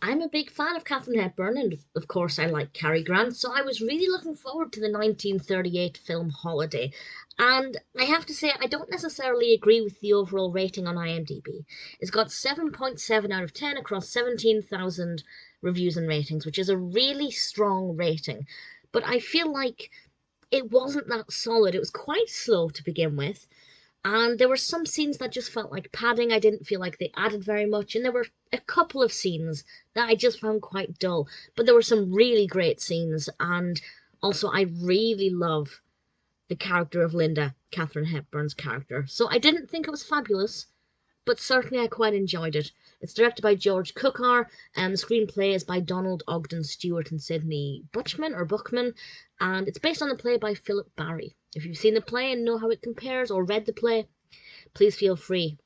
I'm a big fan of Katharine Hepburn, and of course I like Cary Grant, so I was really looking forward to the 1938 film Holiday. And I have to say, I don't necessarily agree with the overall rating on IMDb. It's got 7.7 out of 10 across 17,000 reviews and ratings, which is a really strong rating. But I feel like it wasn't that solid. It was quite slow to begin with. And there were some scenes that just felt like padding. I didn't feel like they added very much. And there were a couple of scenes that I just found quite dull. But there were some really great scenes. And also, I really love the character of Linda, Katharine Hepburn's character. So I didn't think it was fabulous, but certainly I quite enjoyed it. It's directed by George Cukor, and the screenplay is by Donald Ogden Stewart and Sidney Buchman, and it's based on the play by Philip Barry. If you've seen the play and know how it compares or read the play, please feel free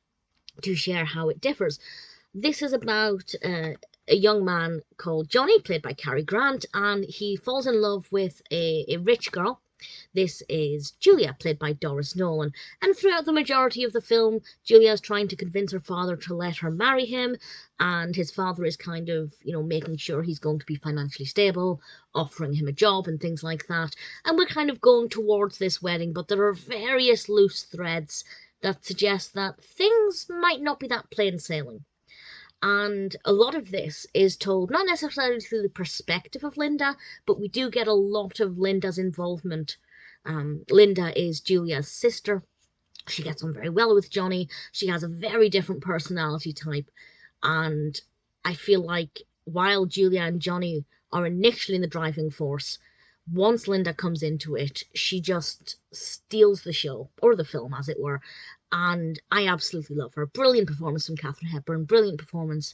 to share how it differs. This is about a young man called Johnny, played by Cary Grant, and he falls in love with a rich girl. This is Julia, played by Doris Nolan. And throughout the majority of the film, Julia is trying to convince her father to let her marry him, and his father is kind of, making sure he's going to be financially stable, offering him a job and things like that. And we're kind of going towards this wedding, but there are various loose threads that suggest that things might not be that plain sailing. And a lot of this is told not necessarily through the perspective of Linda, but we do get a lot of Linda's involvement. Linda is Julia's sister. She gets on very well with Johnny. She has a very different personality type. And I feel like while Julia and Johnny are initially the driving force, once Linda comes into it, she just steals the show, or the film as it were, and I absolutely love her. Brilliant performance from Katharine Hepburn, brilliant performance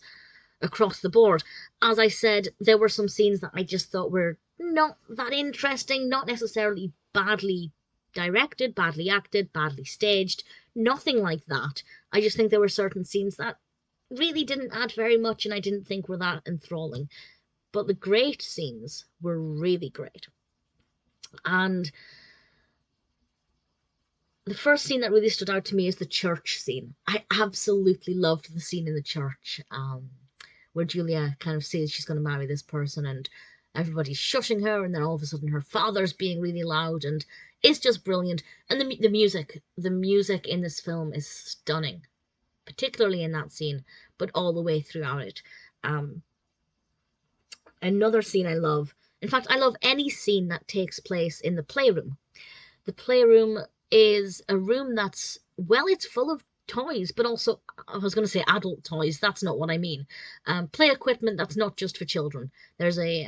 across the board. As I said, there were some scenes that I just thought were not that interesting, not necessarily badly directed, badly acted, badly staged, nothing like that. I just think there were certain scenes that really didn't add very much and I didn't think were that enthralling. But the great scenes were really great. And the first scene that really stood out to me is the church scene. I absolutely loved the scene in the church, where Julia kind of says she's going to marry this person and everybody's shushing her, and then all of a sudden her father's being really loud, and it's just brilliant. And the music in this film is stunning, particularly in that scene, but all the way throughout it. Another scene I love, in fact, I love any scene that takes place in the playroom. The playroom is a room that's, well, it's full of toys, but also, I was going to say adult toys. That's not what I mean. Play equipment that's not just for children. There's a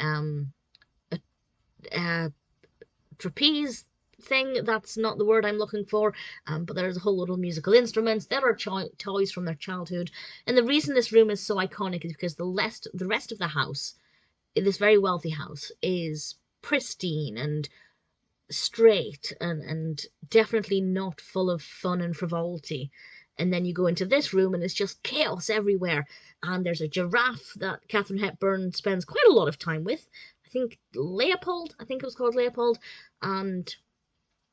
trapeze thing. That's not the word I'm looking for. But there's a whole lot of musical instruments. There are toys from their childhood. And the reason this room is so iconic is because the rest of the house, this very wealthy house, is pristine and straight and definitely not full of fun and frivolity. And then you go into this room and it's just chaos everywhere. And there's a giraffe that Katharine Hepburn spends quite a lot of time with. I think it was called Leopold. And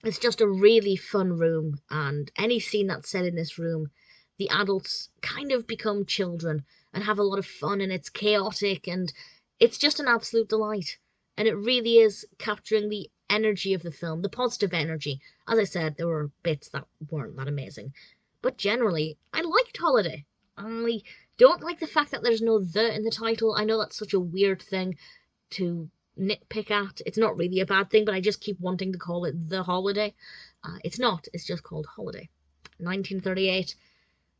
it's just a really fun room. And any scene that's set in this room, the adults kind of become children and have a lot of fun, and it's chaotic and it's just an absolute delight. And it really is capturing the energy of the film, the positive energy. As I said, there were bits that weren't that amazing. But generally, I liked Holiday. I don't like the fact that there's no "the" in the title. I know that's such a weird thing to nitpick at. It's not really a bad thing, but I just keep wanting to call it The Holiday. It's not. It's just called Holiday. 1938.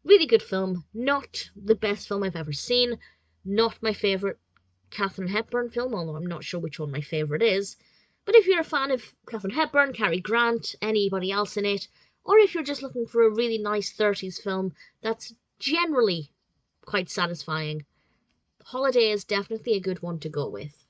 Really good film. Not the best film I've ever seen. Not my favourite Katharine Hepburn film, although I'm not sure which one my favourite is. But if you're a fan of Katharine Hepburn, Cary Grant, anybody else in it, or if you're just looking for a really nice 30s film that's generally quite satisfying, Holiday is definitely a good one to go with.